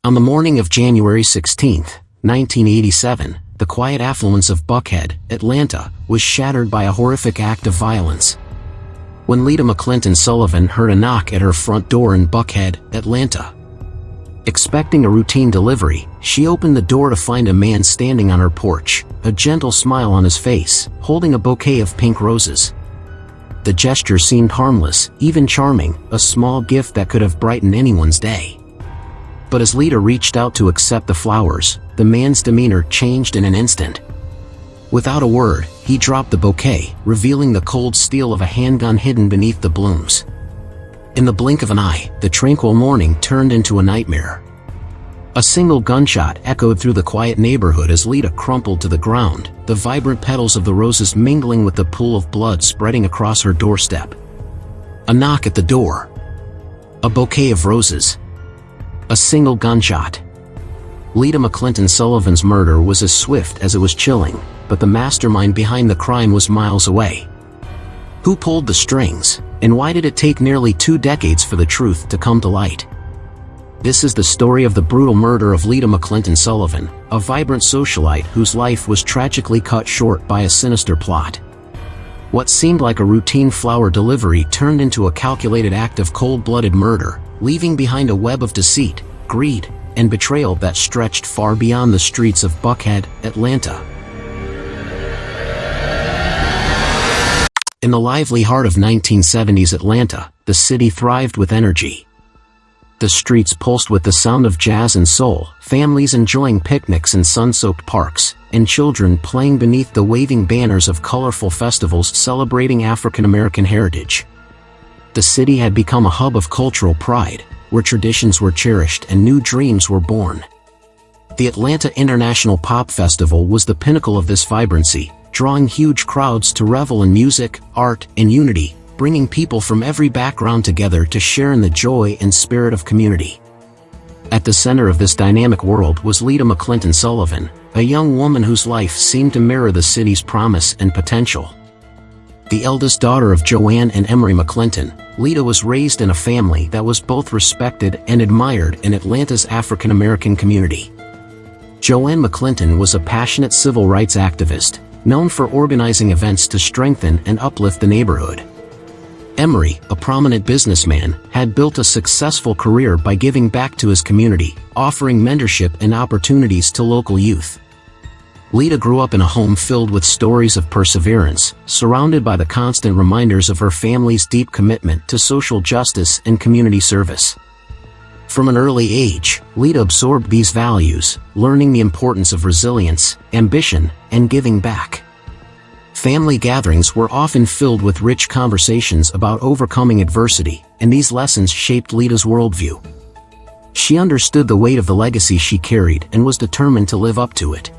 On the morning of January 16, 1987, the quiet affluence of Buckhead, Atlanta, was shattered by a horrific act of violence. When Lita McClinton Sullivan heard a knock at her front door in Buckhead, Atlanta. Expecting a routine delivery, she opened the door to find a man standing on her porch, a gentle smile on his face, holding a bouquet of pink roses. The gesture seemed harmless, even charming, a small gift that could have brightened anyone's day. But as Lita reached out to accept the flowers, the man's demeanor changed in an instant. Without a word, he dropped the bouquet, revealing the cold steel of a handgun hidden beneath the blooms. In the blink of an eye, the tranquil morning turned into a nightmare. A single gunshot echoed through the quiet neighborhood as Lita crumpled to the ground, the vibrant petals of the roses mingling with the pool of blood spreading across her doorstep. A knock at the door. A bouquet of roses. A single gunshot. Lita McClinton Sullivan's murder was as swift as it was chilling, but the mastermind behind the crime was miles away. Who pulled the strings, and why did it take nearly 2 decades for the truth to come to light? This is the story of the brutal murder of Lita McClinton Sullivan, a vibrant socialite whose life was tragically cut short by a sinister plot. What seemed like a routine flower delivery turned into a calculated act of cold-blooded murder, leaving behind a web of deceit, greed, and betrayal that stretched far beyond the streets of Buckhead, Atlanta. In the lively heart of 1970s Atlanta, the city thrived with energy. The streets pulsed with the sound of jazz and soul, families enjoying picnics in sun-soaked parks, and children playing beneath the waving banners of colorful festivals celebrating African American heritage. The city had become a hub of cultural pride, where traditions were cherished and new dreams were born. The Atlanta International Pop Festival was the pinnacle of this vibrancy, drawing huge crowds to revel in music, art, and unity, bringing people from every background together to share in the joy and spirit of community. At the center of this dynamic world was Lita McClinton Sullivan, a young woman whose life seemed to mirror the city's promise and potential. The eldest daughter of Joanne and Emery McClinton, Lita was raised in a family that was both respected and admired in Atlanta's African American community. Joanne McClinton was a passionate civil rights activist, known for organizing events to strengthen and uplift the neighborhood. Emery, a prominent businessman, had built a successful career by giving back to his community, offering mentorship and opportunities to local youth. Lita grew up in a home filled with stories of perseverance, surrounded by the constant reminders of her family's deep commitment to social justice and community service. From an early age, Lita absorbed these values, learning the importance of resilience, ambition, and giving back. Family gatherings were often filled with rich conversations about overcoming adversity, and these lessons shaped Lita's worldview. She understood the weight of the legacy she carried and was determined to live up to it.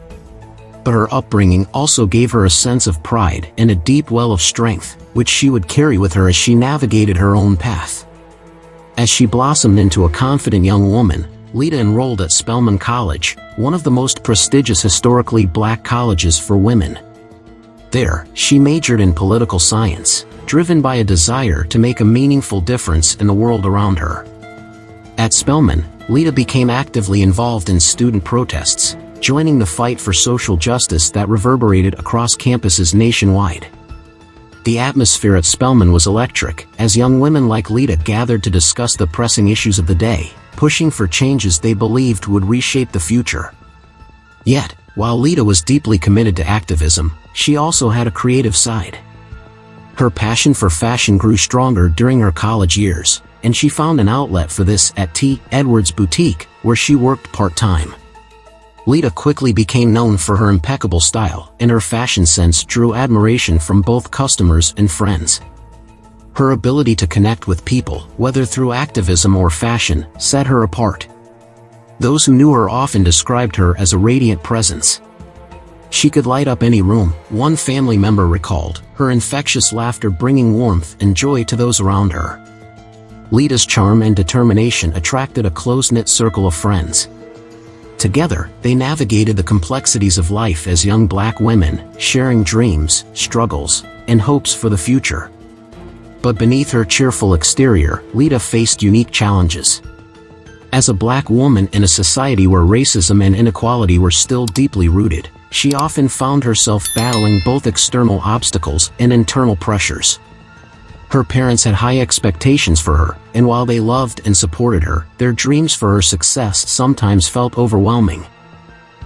But her upbringing also gave her a sense of pride and a deep well of strength, which she would carry with her as she navigated her own path. As she blossomed into a confident young woman, Lita enrolled at Spelman College, one of the most prestigious historically black colleges for women. There, she majored in political science, driven by a desire to make a meaningful difference in the world around her. At Spelman, Lita became actively involved in student protests, joining the fight for social justice that reverberated across campuses nationwide. The atmosphere at Spelman was electric, as young women like Lita gathered to discuss the pressing issues of the day, pushing for changes they believed would reshape the future. Yet, while Lita was deeply committed to activism, she also had a creative side. Her passion for fashion grew stronger during her college years, and she found an outlet for this at T. Edwards Boutique, where she worked part-time. Lita quickly became known for her impeccable style, and her fashion sense drew admiration from both customers and friends. Her ability to connect with people, whether through activism or fashion, set her apart. Those who knew her often described her as a radiant presence. She could light up any room, one family member recalled, her infectious laughter bringing warmth and joy to those around her. Lita's charm and determination attracted a close-knit circle of friends. Together, they navigated the complexities of life as young black women, sharing dreams, struggles, and hopes for the future. But beneath her cheerful exterior, Lita faced unique challenges. As a black woman in a society where racism and inequality were still deeply rooted, she often found herself battling both external obstacles and internal pressures. Her parents had high expectations for her, and while they loved and supported her, their dreams for her success sometimes felt overwhelming.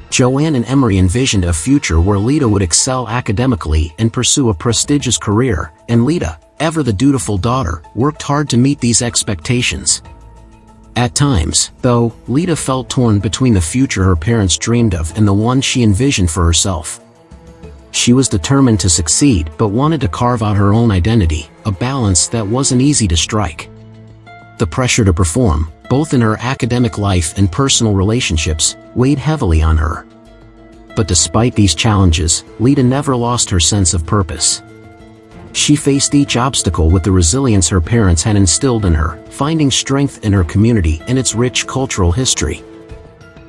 Joanne and Emery envisioned a future where Lita would excel academically and pursue a prestigious career, and Lita, ever the dutiful daughter, worked hard to meet these expectations. At times, though, Lita felt torn between the future her parents dreamed of and the one she envisioned for herself. She was determined to succeed but wanted to carve out her own identity, a balance that wasn't easy to strike. The pressure to perform, both in her academic life and personal relationships, weighed heavily on her. But despite these challenges, Lita never lost her sense of purpose. She faced each obstacle with the resilience her parents had instilled in her, finding strength in her community and its rich cultural history.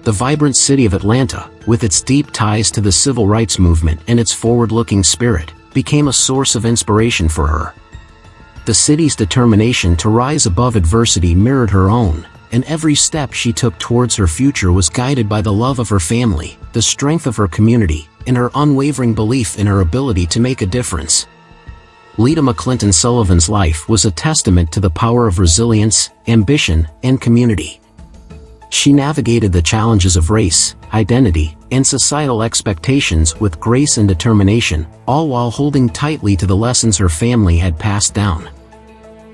The vibrant city of Atlanta, with its deep ties to the civil rights movement and its forward-looking spirit, became a source of inspiration for her. The city's determination to rise above adversity mirrored her own, and every step she took towards her future was guided by the love of her family, the strength of her community, and her unwavering belief in her ability to make a difference. Lita McClinton Sullivan's life was a testament to the power of resilience, ambition, and community. She navigated the challenges of race, identity, and societal expectations with grace and determination, all while holding tightly to the lessons her family had passed down.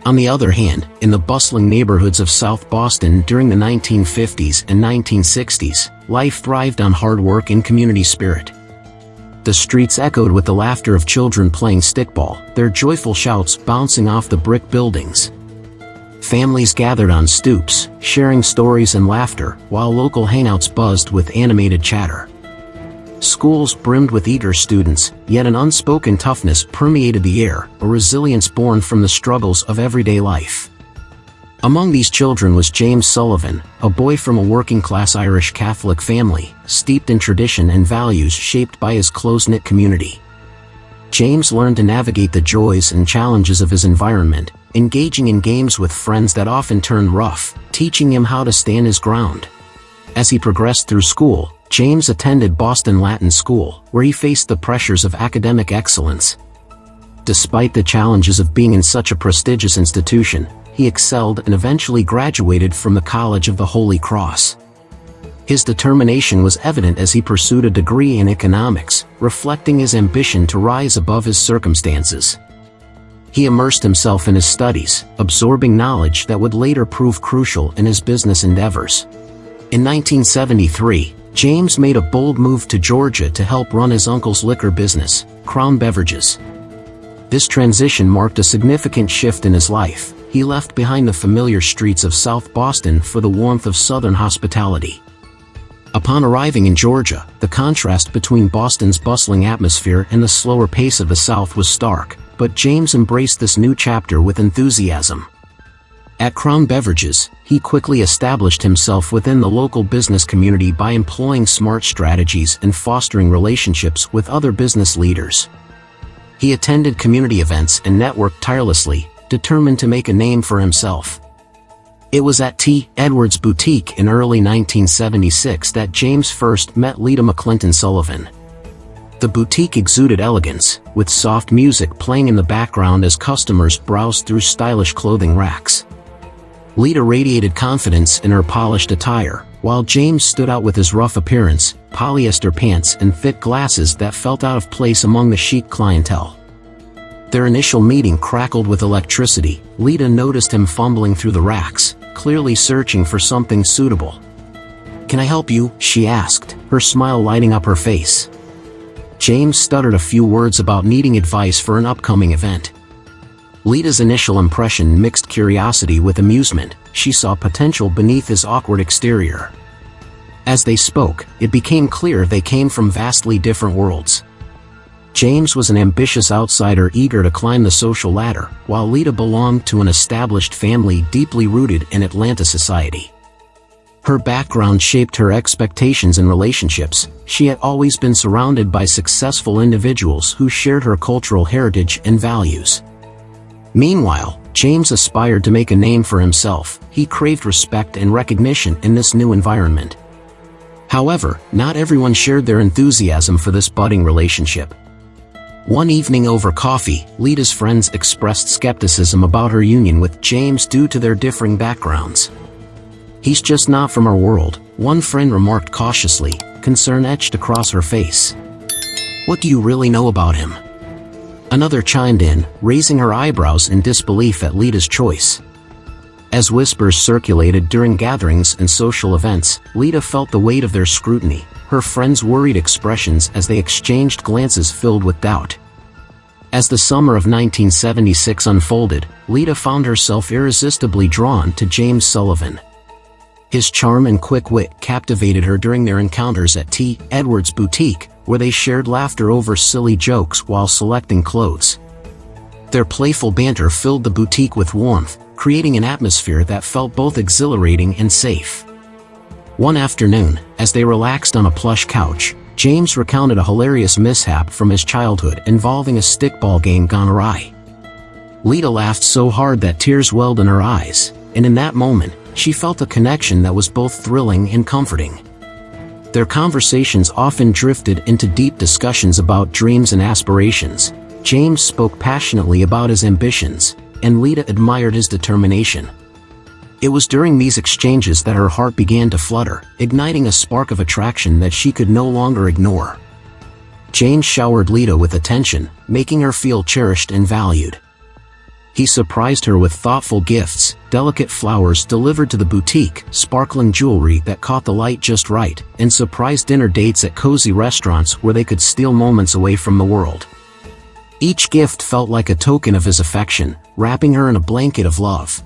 On the other hand, in the bustling neighborhoods of South Boston during the 1950s and 1960s, life thrived on hard work and community spirit. The streets echoed with the laughter of children playing stickball, their joyful shouts bouncing off the brick buildings. Families gathered on stoops, sharing stories and laughter, while local hangouts buzzed with animated chatter. Schools brimmed with eager students, yet an unspoken toughness permeated the air, a resilience born from the struggles of everyday life. Among these children was James Sullivan, a boy from a working-class Irish Catholic family, steeped in tradition and values shaped by his close-knit community. James learned to navigate the joys and challenges of his environment, engaging in games with friends that often turned rough, teaching him how to stand his ground. As he progressed through school, James attended Boston Latin School, where he faced the pressures of academic excellence. Despite the challenges of being in such a prestigious institution, he excelled and eventually graduated from the College of the Holy Cross. His determination was evident as he pursued a degree in economics, reflecting his ambition to rise above his circumstances. He immersed himself in his studies, absorbing knowledge that would later prove crucial in his business endeavors. In 1973, James made a bold move to Georgia to help run his uncle's liquor business, Crown Beverages. This transition marked a significant shift in his life. He left behind the familiar streets of South Boston for the warmth of Southern hospitality. Upon arriving in Georgia, the contrast between Boston's bustling atmosphere and the slower pace of the South was stark, but James embraced this new chapter with enthusiasm. At Crown Beverages, he quickly established himself within the local business community by employing smart strategies and fostering relationships with other business leaders. He attended community events and networked tirelessly, determined to make a name for himself. It was at T. Edwards' boutique in early 1976 that James first met Lita McClinton Sullivan. The boutique exuded elegance, with soft music playing in the background as customers browsed through stylish clothing racks. Lita radiated confidence in her polished attire, while James stood out with his rough appearance, polyester pants and thick glasses that felt out of place among the chic clientele. Their initial meeting crackled with electricity. Lita noticed him fumbling through the racks, clearly searching for something suitable. "Can I help you?" she asked, her smile lighting up her face. James stuttered a few words about needing advice for an upcoming event. Lita's initial impression mixed curiosity with amusement. She saw potential beneath his awkward exterior. As they spoke, it became clear they came from vastly different worlds. James was an ambitious outsider eager to climb the social ladder, while Lita belonged to an established family deeply rooted in Atlanta society. Her background shaped her expectations and relationships. She had always been surrounded by successful individuals who shared her cultural heritage and values. Meanwhile, James aspired to make a name for himself. He craved respect and recognition in this new environment. However, not everyone shared their enthusiasm for this budding relationship. One evening over coffee, Lita's friends expressed skepticism about her union with James due to their differing backgrounds. "He's just not from our world," one friend remarked cautiously, concern etched across her face. "What do you really know about him?" Another chimed in, raising her eyebrows in disbelief at Lita's choice. As whispers circulated during gatherings and social events, Lita felt the weight of their scrutiny, her friends' worried expressions as they exchanged glances filled with doubt. As the summer of 1976 unfolded, Lita found herself irresistibly drawn to James Sullivan. His charm and quick wit captivated her during their encounters at T. Edward's boutique, where they shared laughter over silly jokes while selecting clothes. Their playful banter filled the boutique with warmth, creating an atmosphere that felt both exhilarating and safe. One afternoon, as they relaxed on a plush couch, James recounted a hilarious mishap from his childhood involving a stickball game gone awry. Lita laughed so hard that tears welled in her eyes, and in that moment, she felt a connection that was both thrilling and comforting. Their conversations often drifted into deep discussions about dreams and aspirations. James spoke passionately about his ambitions, and Lita admired his determination. It was during these exchanges that her heart began to flutter, igniting a spark of attraction that she could no longer ignore. James showered Lita with attention, making her feel cherished and valued. He surprised her with thoughtful gifts, delicate flowers delivered to the boutique, sparkling jewelry that caught the light just right, and surprise dinner dates at cozy restaurants where they could steal moments away from the world. Each gift felt like a token of his affection, wrapping her in a blanket of love.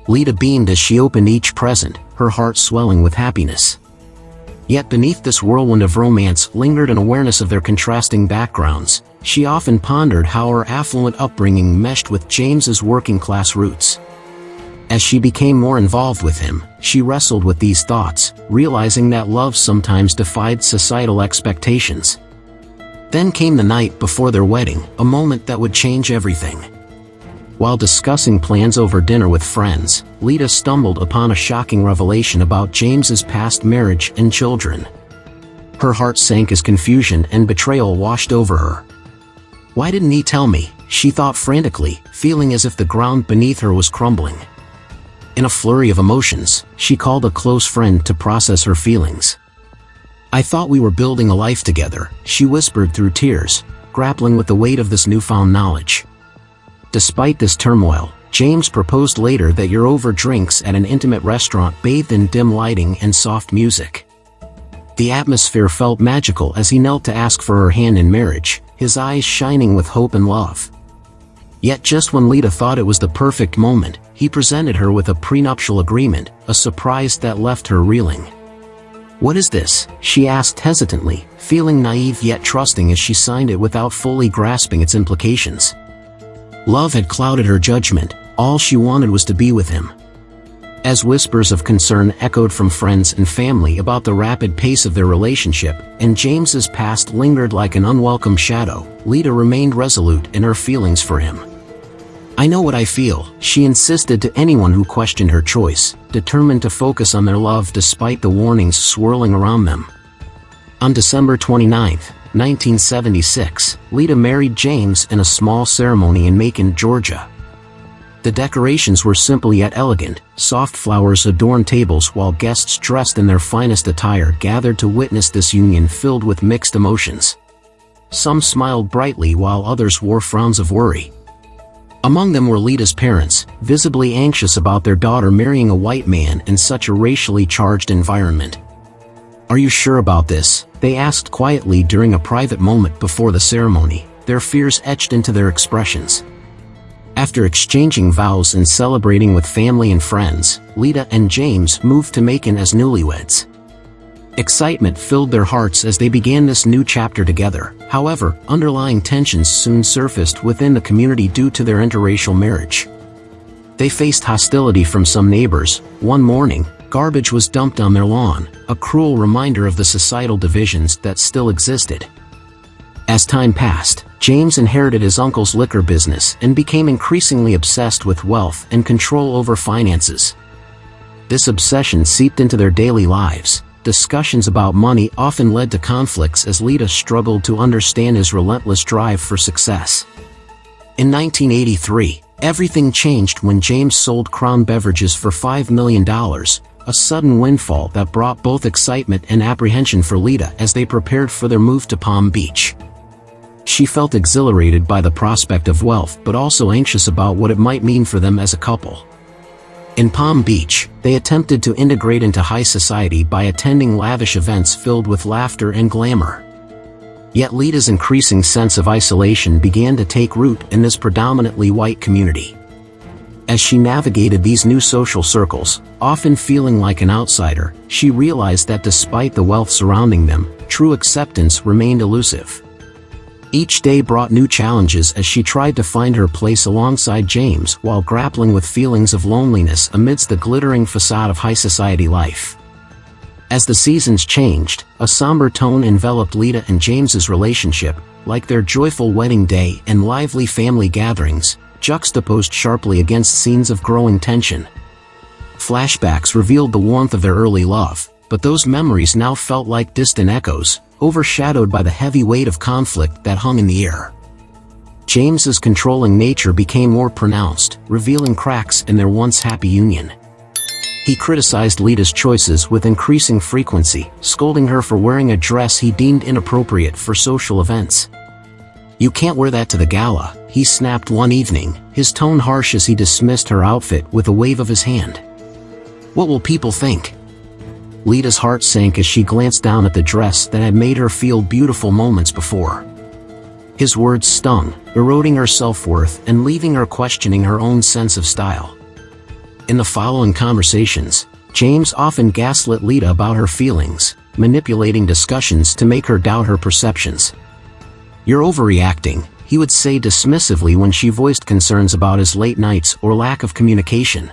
Lita beamed as she opened each present, her heart swelling with happiness. Yet beneath this whirlwind of romance lingered an awareness of their contrasting backgrounds. She often pondered how her affluent upbringing meshed with James's working-class roots. As she became more involved with him, she wrestled with these thoughts, realizing that love sometimes defied societal expectations. Then came the night before their wedding, a moment that would change everything. While discussing plans over dinner with friends, Lita stumbled upon a shocking revelation about James's past marriage and children. Her heart sank as confusion and betrayal washed over her. "Why didn't he tell me?" she thought frantically, feeling as if the ground beneath her was crumbling. In a flurry of emotions, she called a close friend to process her feelings. "I thought we were building a life together," she whispered through tears, grappling with the weight of this newfound knowledge. Despite this turmoil, James proposed later that year over drinks at an intimate restaurant bathed in dim lighting and soft music. The atmosphere felt magical as he knelt to ask for her hand in marriage, his eyes shining with hope and love. Yet just when Lita thought it was the perfect moment, he presented her with a prenuptial agreement, a surprise that left her reeling. "What is this?" she asked hesitantly, feeling naive yet trusting as she signed it without fully grasping its implications. Love had clouded her judgment, all she wanted was to be with him. As whispers of concern echoed from friends and family about the rapid pace of their relationship, and James's past lingered like an unwelcome shadow, Lita remained resolute in her feelings for him. "I know what I feel," she insisted to anyone who questioned her choice, determined to focus on their love despite the warnings swirling around them. On December 29, 1976, Lita married James in a small ceremony in Macon, Georgia. The decorations were simple yet elegant. Soft flowers adorned tables while guests dressed in their finest attire gathered to witness this union filled with mixed emotions. Some smiled brightly while others wore frowns of worry. Among them were Lita's parents, visibly anxious about their daughter marrying a white man in such a racially charged environment. "Are you sure about this?" they asked quietly during a private moment before the ceremony, their fears etched into their expressions. After exchanging vows and celebrating with family and friends, Lita and James moved to Macon as newlyweds. Excitement filled their hearts as they began this new chapter together. However, underlying tensions soon surfaced within the community due to their interracial marriage. They faced hostility from some neighbors. One morning, garbage was dumped on their lawn, a cruel reminder of the societal divisions that still existed. As time passed, James inherited his uncle's liquor business and became increasingly obsessed with wealth and control over finances. This obsession seeped into their daily lives. Discussions about money often led to conflicts as Lita struggled to understand his relentless drive for success. In 1983, everything changed when James sold Crown Beverages for $5 million, a sudden windfall that brought both excitement and apprehension for Lita as they prepared for their move to Palm Beach. She felt exhilarated by the prospect of wealth but also anxious about what it might mean for them as a couple. In Palm Beach, they attempted to integrate into high society by attending lavish events filled with laughter and glamour. Yet Lita's increasing sense of isolation began to take root in this predominantly white community. As she navigated these new social circles, often feeling like an outsider, she realized that despite the wealth surrounding them, true acceptance remained elusive. Each day brought new challenges as she tried to find her place alongside James while grappling with feelings of loneliness amidst the glittering facade of high society life. As the seasons changed, a somber tone enveloped Lita and James's relationship, like their joyful wedding day and lively family gatherings, juxtaposed sharply against scenes of growing tension. Flashbacks revealed the warmth of their early love, but those memories now felt like distant echoes, overshadowed by the heavy weight of conflict that hung in the air. James's controlling nature became more pronounced, revealing cracks in their once happy union. He criticized Lita's choices with increasing frequency, scolding her for wearing a dress he deemed inappropriate for social events. "You can't wear that to the gala," he snapped one evening, his tone harsh as he dismissed her outfit with a wave of his hand. "What will people think?" Lita's heart sank as she glanced down at the dress that had made her feel beautiful moments before. His words stung, eroding her self-worth and leaving her questioning her own sense of style. In the following conversations, James often gaslit Lita about her feelings, manipulating discussions to make her doubt her perceptions. "You're overreacting," he would say dismissively when she voiced concerns about his late nights or lack of communication.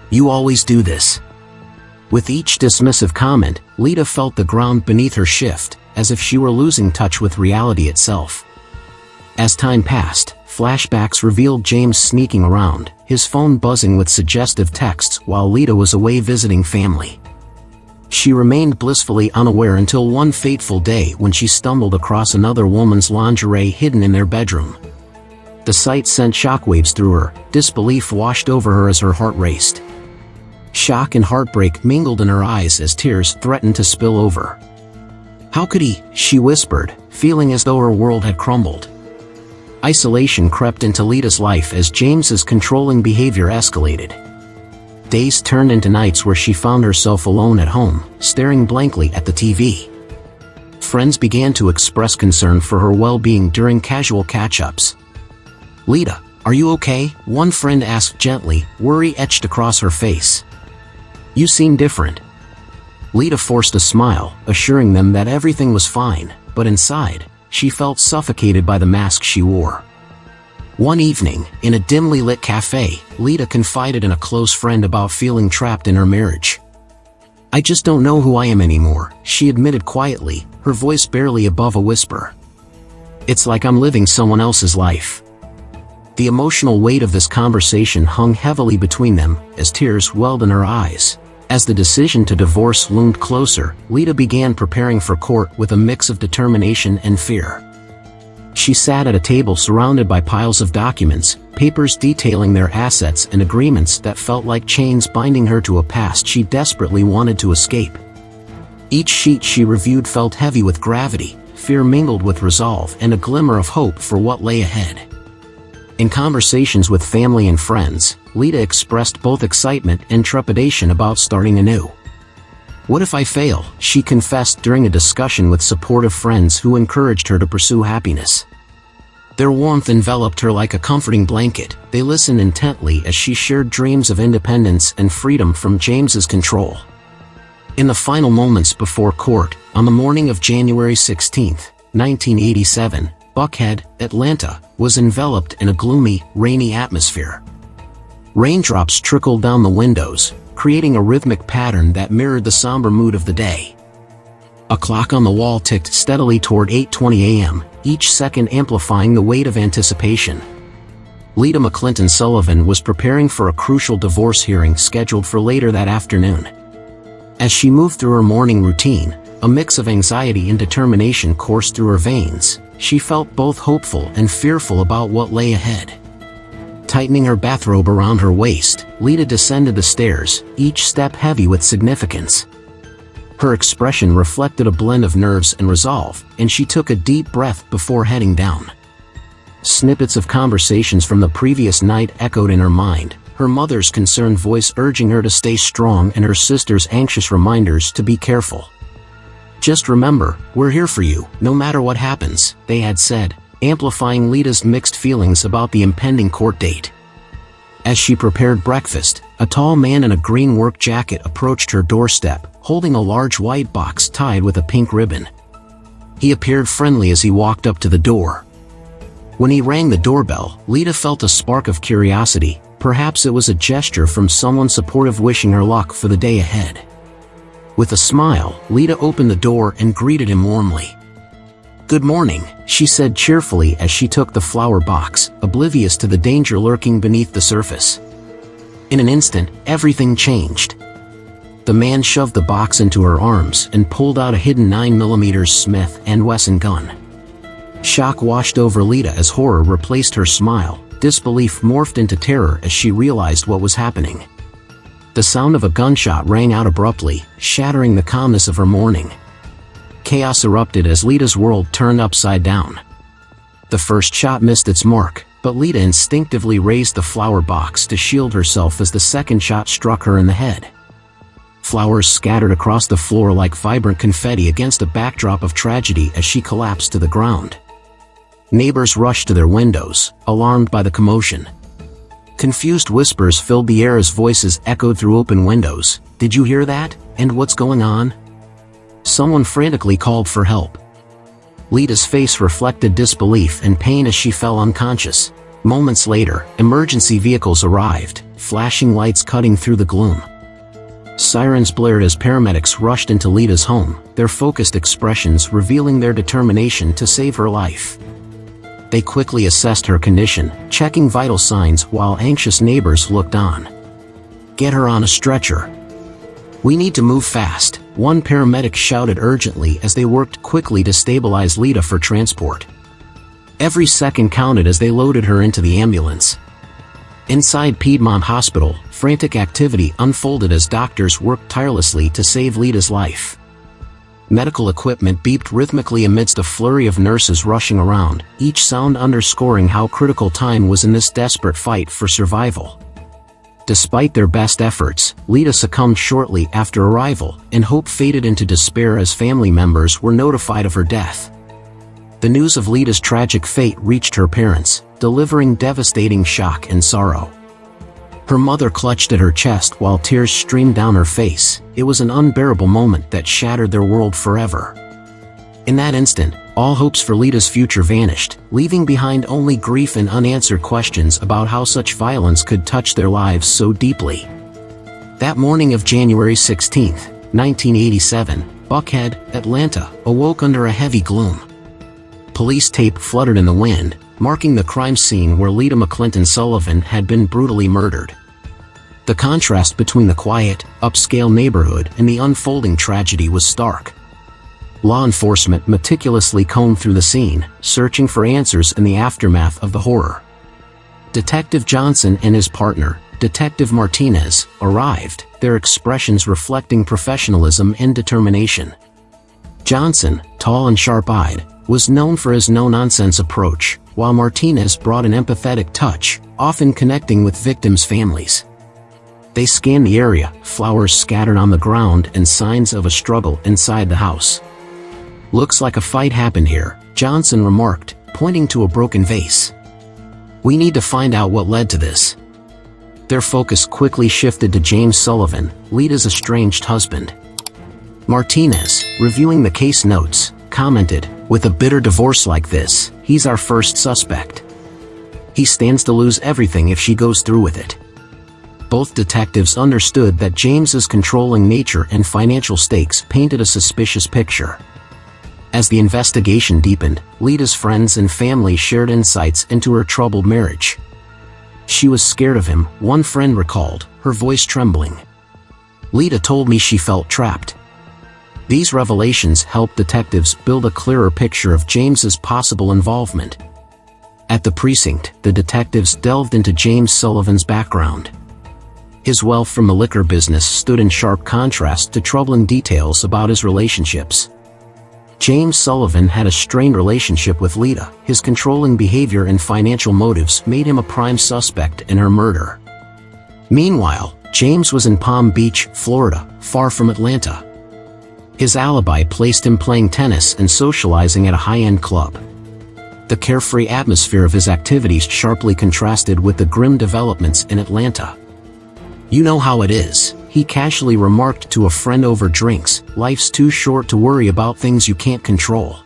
"You always do this." With each dismissive comment, Lita felt the ground beneath her shift, as if she were losing touch with reality itself. As time passed, flashbacks revealed James sneaking around, his phone buzzing with suggestive texts while Lita was away visiting family. She remained blissfully unaware until one fateful day when she stumbled across another woman's lingerie hidden in their bedroom. The sight sent shockwaves through her, disbelief washed over her as her heart raced. Shock and heartbreak mingled in her eyes as tears threatened to spill over. "How could he?" she whispered, feeling as though her world had crumbled. Isolation crept into Lita's life as James's controlling behavior escalated. Days turned into nights where she found herself alone at home, staring blankly at the TV. Friends began to express concern for her well-being during casual catch-ups. "Lita, are you okay?" one friend asked gently, worry etched across her face. "You seem different." Lita forced a smile, assuring them that everything was fine, but inside, she felt suffocated by the mask she wore. One evening, in a dimly lit cafe, Lita confided in a close friend about feeling trapped in her marriage. "I just don't know who I am anymore," she admitted quietly, her voice barely above a whisper. "It's like I'm living someone else's life." The emotional weight of this conversation hung heavily between them, as tears welled in her eyes. As the decision to divorce loomed closer, Lita began preparing for court with a mix of determination and fear. She sat at a table surrounded by piles of documents, papers detailing their assets and agreements that felt like chains binding her to a past she desperately wanted to escape. Each sheet she reviewed felt heavy with gravity, fear mingled with resolve and a glimmer of hope for what lay ahead. In conversations with family and friends, Lita expressed both excitement and trepidation about starting anew. "What if I fail?" she confessed during a discussion with supportive friends who encouraged her to pursue happiness. Their warmth enveloped her like a comforting blanket. They listened intently as she shared dreams of independence and freedom from James's control. In the final moments before court, on the morning of January 16, 1987, Buckhead, Atlanta, was enveloped in a gloomy, rainy atmosphere. Raindrops trickled down the windows, creating a rhythmic pattern that mirrored the somber mood of the day. A clock on the wall ticked steadily toward 8:20 a.m., each second amplifying the weight of anticipation. Lita McClinton Sullivan was preparing for a crucial divorce hearing scheduled for later that afternoon. As she moved through her morning routine, a mix of anxiety and determination coursed through her veins. She felt both hopeful and fearful about what lay ahead. Tightening her bathrobe around her waist, Lita descended the stairs, each step heavy with significance. Her expression reflected a blend of nerves and resolve, and she took a deep breath before heading down. Snippets of conversations from the previous night echoed in her mind, her mother's concerned voice urging her to stay strong and her sister's anxious reminders to be careful. "Just remember, we're here for you, no matter what happens," they had said, amplifying Lita's mixed feelings about the impending court date. As she prepared breakfast, a tall man in a green work jacket approached her doorstep, holding a large white box tied with a pink ribbon. He appeared friendly as he walked up to the door. When he rang the doorbell, Lita felt a spark of curiosity. Perhaps it was a gesture from someone supportive wishing her luck for the day ahead. With a smile, Lita opened the door and greeted him warmly. "Good morning," she said cheerfully as she took the flower box, oblivious to the danger lurking beneath the surface. In an instant, everything changed. The man shoved the box into her arms and pulled out a hidden 9mm Smith & Wesson gun. Shock washed over Lita as horror replaced her smile. Disbelief morphed into terror as she realized what was happening. The sound of a gunshot rang out abruptly, shattering the calmness of her morning. Chaos erupted as Lita's world turned upside down. The first shot missed its mark, but Lita instinctively raised the flower box to shield herself as the second shot struck her in the head. Flowers scattered across the floor like vibrant confetti against a backdrop of tragedy as she collapsed to the ground. Neighbors rushed to their windows, alarmed by the commotion. Confused whispers filled the air as voices echoed through open windows. "Did you hear that? And what's going on?" Someone frantically called for help. Lita's face reflected disbelief and pain as she fell unconscious. Moments later, emergency vehicles arrived, flashing lights cutting through the gloom. Sirens blared as paramedics rushed into Lita's home, their focused expressions revealing their determination to save her life. They quickly assessed her condition, checking vital signs while anxious neighbors looked on. "Get her on a stretcher. We need to move fast," one paramedic shouted urgently as they worked quickly to stabilize Lita for transport. Every second counted as they loaded her into the ambulance. Inside Piedmont Hospital, frantic activity unfolded as doctors worked tirelessly to save Lita's life. Medical equipment beeped rhythmically amidst a flurry of nurses rushing around, each sound underscoring how critical time was in this desperate fight for survival. Despite their best efforts, Lita succumbed shortly after arrival, and hope faded into despair as family members were notified of her death. The news of Lita's tragic fate reached her parents, delivering devastating shock and sorrow. Her mother clutched at her chest while tears streamed down her face. It was an unbearable moment that shattered their world forever. In that instant, all hopes for Lita's future vanished, leaving behind only grief and unanswered questions about how such violence could touch their lives so deeply. That morning of January 16, 1987, Buckhead, Atlanta, awoke under a heavy gloom. Police tape fluttered in the wind, marking the crime scene where Lita McClinton Sullivan had been brutally murdered. The contrast between the quiet, upscale neighborhood and the unfolding tragedy was stark. Law enforcement meticulously combed through the scene, searching for answers in the aftermath of the horror. Detective Johnson and his partner, Detective Martinez, arrived, their expressions reflecting professionalism and determination. Johnson, tall and sharp-eyed, was known for his no-nonsense approach, while Martinez brought an empathetic touch, often connecting with victims' families. They scanned the area, flowers scattered on the ground and signs of a struggle inside the house. "Looks like a fight happened here," Johnson remarked, pointing to a broken vase. "We need to find out what led to this." Their focus quickly shifted to James Sullivan, Lita's estranged husband. Martinez, reviewing the case notes, commented, "With a bitter divorce like this, he's our first suspect. He stands to lose everything if she goes through with it." Both detectives understood that James's controlling nature and financial stakes painted a suspicious picture. As the investigation deepened, Lita's friends and family shared insights into her troubled marriage. "She was scared of him," one friend recalled, her voice trembling. "Lita told me she felt trapped." These revelations helped detectives build a clearer picture of James's possible involvement. At the precinct, the detectives delved into James Sullivan's background. His wealth from the liquor business stood in sharp contrast to troubling details about his relationships. James Sullivan had a strained relationship with Lita. His controlling behavior and financial motives made him a prime suspect in her murder. Meanwhile, James was in Palm Beach, Florida, far from Atlanta. His alibi placed him playing tennis and socializing at a high-end club. The carefree atmosphere of his activities sharply contrasted with the grim developments in Atlanta. "You know how it is," he casually remarked to a friend over drinks. "Life's too short to worry about things you can't control."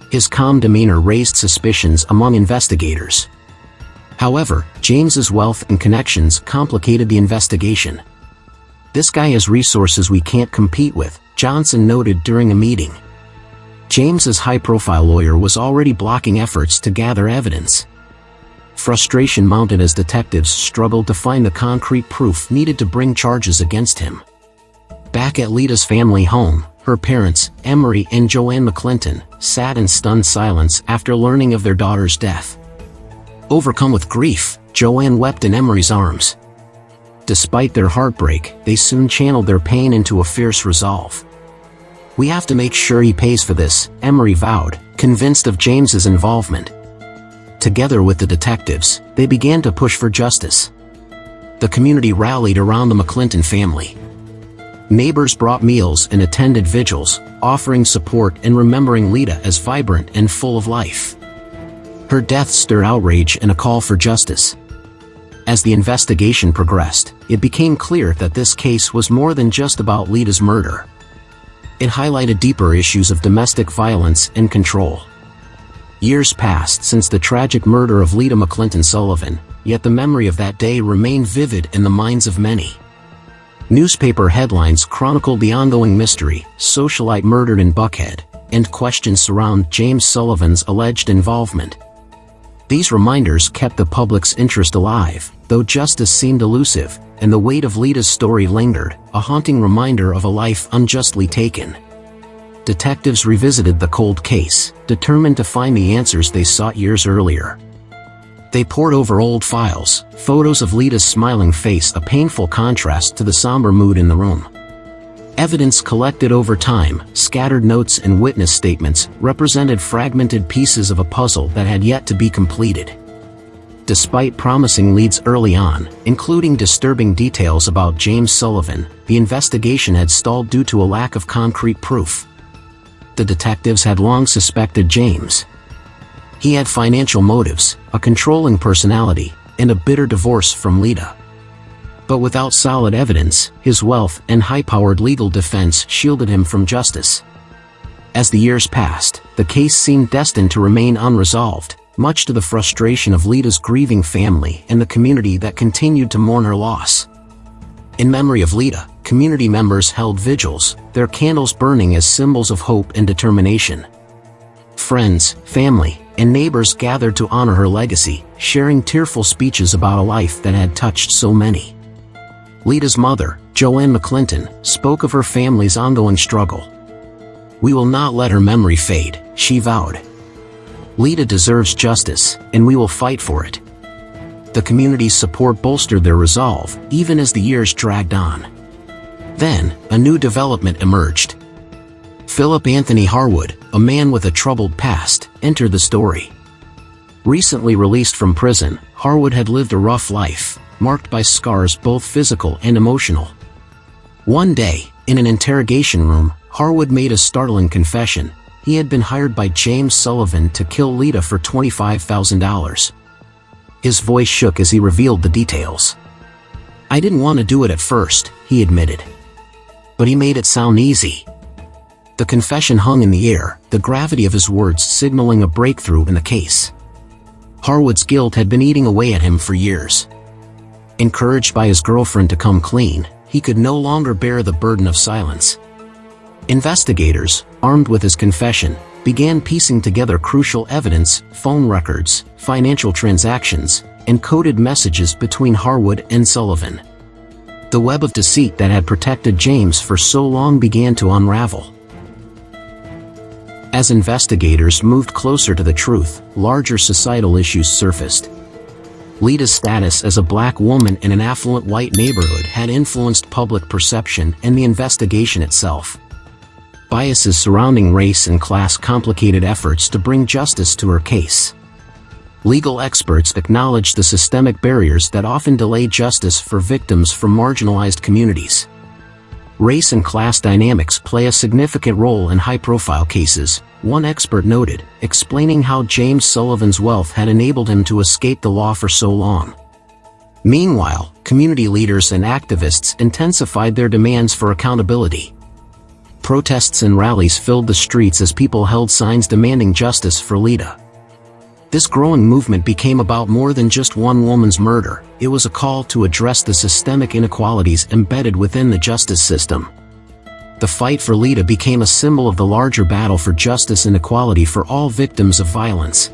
His calm demeanor raised suspicions among investigators. However, James's wealth and connections complicated the investigation. "This guy has resources we can't compete with," Johnson noted during a meeting. James's high-profile lawyer was already blocking efforts to gather evidence. Frustration mounted as detectives struggled to find the concrete proof needed to bring charges against him. Back at Lita's family home, her parents, Emery and Joanne McClinton, sat in stunned silence after learning of their daughter's death. Overcome with grief, Joanne wept in Emery's arms. Despite their heartbreak, they soon channeled their pain into a fierce resolve. "We have to make sure he pays for this," Emery vowed, convinced of James's involvement. Together with the detectives, they began to push for justice. The community rallied around the McClinton family. Neighbors brought meals and attended vigils, offering support and remembering Lita as vibrant and full of life. Her death stirred outrage and a call for justice. As the investigation progressed, it became clear that this case was more than just about Lita's murder. It highlighted deeper issues of domestic violence and control. Years passed since the tragic murder of Lita McClinton Sullivan, yet the memory of that day remained vivid in the minds of many. Newspaper headlines chronicled the ongoing mystery, socialite murdered in Buckhead, and questions surround James Sullivan's alleged involvement. These reminders kept the public's interest alive, though justice seemed elusive, and the weight of Lita's story lingered, a haunting reminder of a life unjustly taken. Detectives revisited the cold case, determined to find the answers they sought years earlier. They pored over old files, photos of Lita's smiling face, a painful contrast to the somber mood in the room. Evidence collected over time, scattered notes and witness statements, represented fragmented pieces of a puzzle that had yet to be completed. Despite promising leads early on, including disturbing details about James Sullivan, the investigation had stalled due to a lack of concrete proof. The detectives had long suspected James. He had financial motives, a controlling personality, and a bitter divorce from Lita. But without solid evidence, his wealth and high-powered legal defense shielded him from justice. As the years passed, the case seemed destined to remain unresolved, much to the frustration of Lita's grieving family and the community that continued to mourn her loss. In memory of Lita, community members held vigils, their candles burning as symbols of hope and determination. Friends, family, and neighbors gathered to honor her legacy, sharing tearful speeches about a life that had touched so many. Lita's mother, Joanne McClinton, spoke of her family's ongoing struggle. "We will not let her memory fade," she vowed. "Lita deserves justice, and we will fight for it." The community's support bolstered their resolve, even as the years dragged on. Then, a new development emerged. Philip Anthony Harwood, a man with a troubled past, entered the story. Recently released from prison, Harwood had lived a rough life, marked by scars both physical and emotional. One day, in an interrogation room, Harwood made a startling confession. He had been hired by James Sullivan to kill Lita for $25,000. His voice shook as he revealed the details. "I didn't want to do it at first," he admitted. "But he made it sound easy." The confession hung in the air, the gravity of his words signaling a breakthrough in the case. Harwood's guilt had been eating away at him for years. Encouraged by his girlfriend to come clean, he could no longer bear the burden of silence. Investigators, armed with his confession, began piecing together crucial evidence, phone records, financial transactions, and coded messages between Harwood and Sullivan. The web of deceit that had protected James for so long began to unravel. As investigators moved closer to the truth, larger societal issues surfaced. Lita's status as a black woman in an affluent white neighborhood had influenced public perception and the investigation itself. Biases surrounding race and class complicated efforts to bring justice to her case. Legal experts acknowledged the systemic barriers that often delay justice for victims from marginalized communities. Race and class dynamics play a significant role in high-profile cases, one expert noted, explaining how James Sullivan's wealth had enabled him to escape the law for so long. Meanwhile, community leaders and activists intensified their demands for accountability. Protests and rallies filled the streets as people held signs demanding justice for Lita. This growing movement became about more than just one woman's murder. It was a call to address the systemic inequalities embedded within the justice system. The fight for Lita became a symbol of the larger battle for justice and equality for all victims of violence.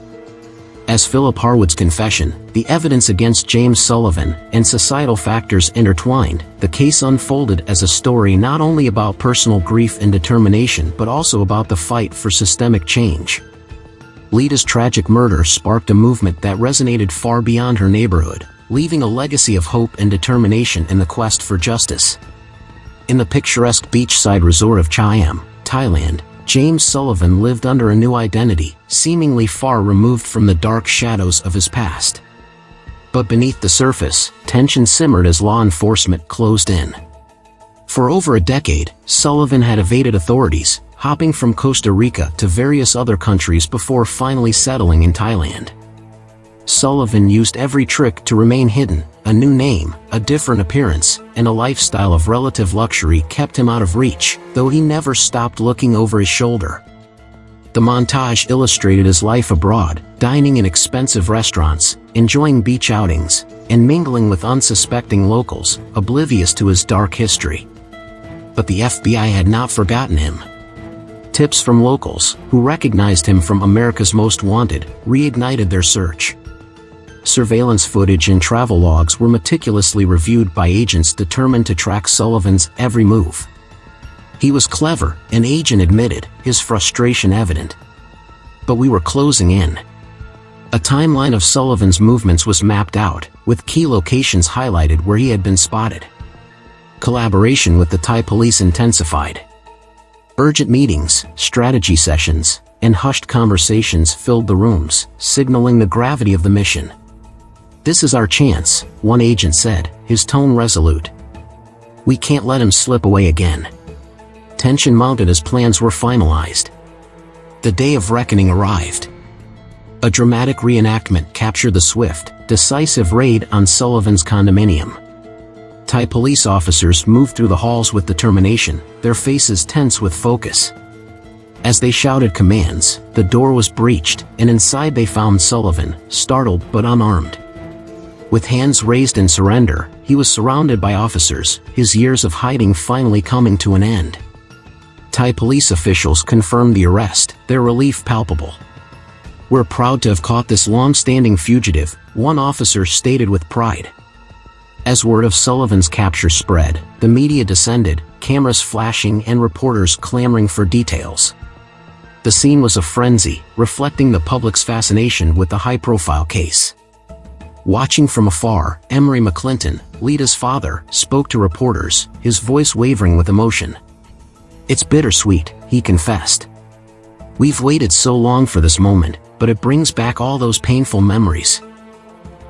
As Philip Harwood's confession, the evidence against James Sullivan, and societal factors intertwined, the case unfolded as a story not only about personal grief and determination but also about the fight for systemic change. Lita's tragic murder sparked a movement that resonated far beyond her neighborhood, leaving a legacy of hope and determination in the quest for justice. In the picturesque beachside resort of Chiam, Thailand, James Sullivan lived under a new identity, seemingly far removed from the dark shadows of his past. But beneath the surface, tension simmered as law enforcement closed in. For over a decade, Sullivan had evaded authorities, hopping from Costa Rica to various other countries before finally settling in Thailand. Sullivan used every trick to remain hidden. A new name, a different appearance, and a lifestyle of relative luxury kept him out of reach, though he never stopped looking over his shoulder. The montage illustrated his life abroad, dining in expensive restaurants, enjoying beach outings, and mingling with unsuspecting locals, oblivious to his dark history. But the FBI had not forgotten him. Tips from locals, who recognized him from America's Most Wanted, reignited their search. Surveillance footage and travel logs were meticulously reviewed by agents determined to track Sullivan's every move. He was clever, an agent admitted, his frustration evident. But we were closing in. A timeline of Sullivan's movements was mapped out, with key locations highlighted where he had been spotted. Collaboration with the Thai police intensified. Urgent meetings, strategy sessions, and hushed conversations filled the rooms, signaling the gravity of the mission. "This is our chance," one agent said, his tone resolute. "We can't let him slip away again." Tension mounted as plans were finalized. The day of reckoning arrived. A dramatic reenactment captured the swift, decisive raid on Sullivan's condominium. Thai police officers moved through the halls with determination, their faces tense with focus. As they shouted commands, the door was breached, and inside they found Sullivan, startled but unarmed. With hands raised in surrender, he was surrounded by officers, his years of hiding finally coming to an end. Thai police officials confirmed the arrest, their relief palpable. "We're proud to have caught this long-standing fugitive," one officer stated with pride. As word of Sullivan's capture spread, the media descended, cameras flashing and reporters clamoring for details. The scene was a frenzy, reflecting the public's fascination with the high-profile case. Watching from afar, Emery McClinton, Lita's father, spoke to reporters, his voice wavering with emotion. "It's bittersweet," he confessed. "We've waited so long for this moment, but it brings back all those painful memories."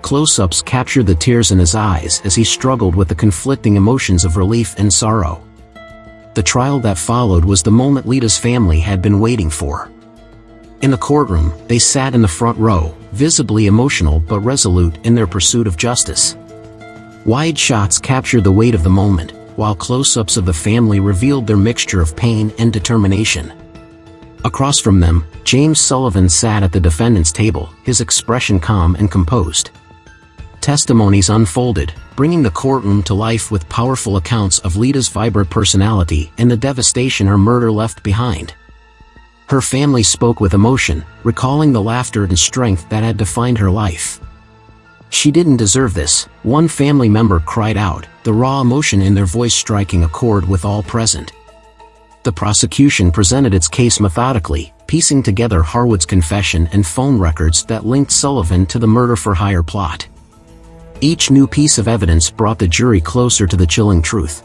Close-ups captured the tears in his eyes as he struggled with the conflicting emotions of relief and sorrow. The trial that followed was the moment Lita's family had been waiting for. In the courtroom, they sat in the front row, visibly emotional but resolute in their pursuit of justice. Wide shots captured the weight of the moment, while close-ups of the family revealed their mixture of pain and determination. Across from them, James Sullivan sat at the defendant's table, his expression calm and composed. Testimonies unfolded, bringing the courtroom to life with powerful accounts of Lita's vibrant personality and the devastation her murder left behind. Her family spoke with emotion, recalling the laughter and strength that had defined her life. "She didn't deserve this," one family member cried out, the raw emotion in their voice striking a chord with all present. The prosecution presented its case methodically, piecing together Harwood's confession and phone records that linked Sullivan to the murder-for-hire plot. Each new piece of evidence brought the jury closer to the chilling truth.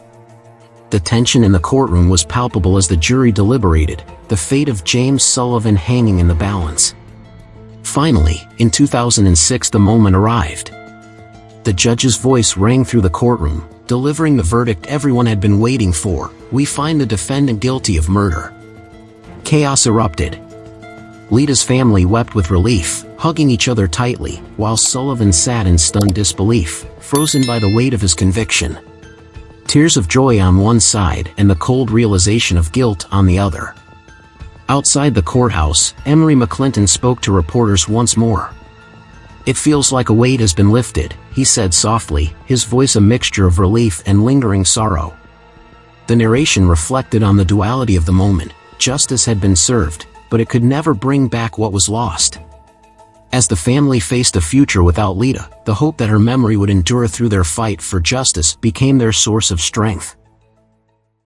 The tension in the courtroom was palpable as the jury deliberated, the fate of James Sullivan hanging in the balance. Finally, in 2006 the moment arrived. The judge's voice rang through the courtroom, delivering the verdict everyone had been waiting for: "We find the defendant guilty of murder." Chaos erupted. Lita's family wept with relief, hugging each other tightly, while Sullivan sat in stunned disbelief, frozen by the weight of his conviction. Tears of joy on one side and the cold realization of guilt on the other. Outside the courthouse, Lita McClinton spoke to reporters once more. "It feels like a weight has been lifted," he said softly, his voice a mixture of relief and lingering sorrow. The narration reflected on the duality of the moment. Justice had been served, but it could never bring back what was lost. As the family faced a future without Lita, the hope that her memory would endure through their fight for justice became their source of strength.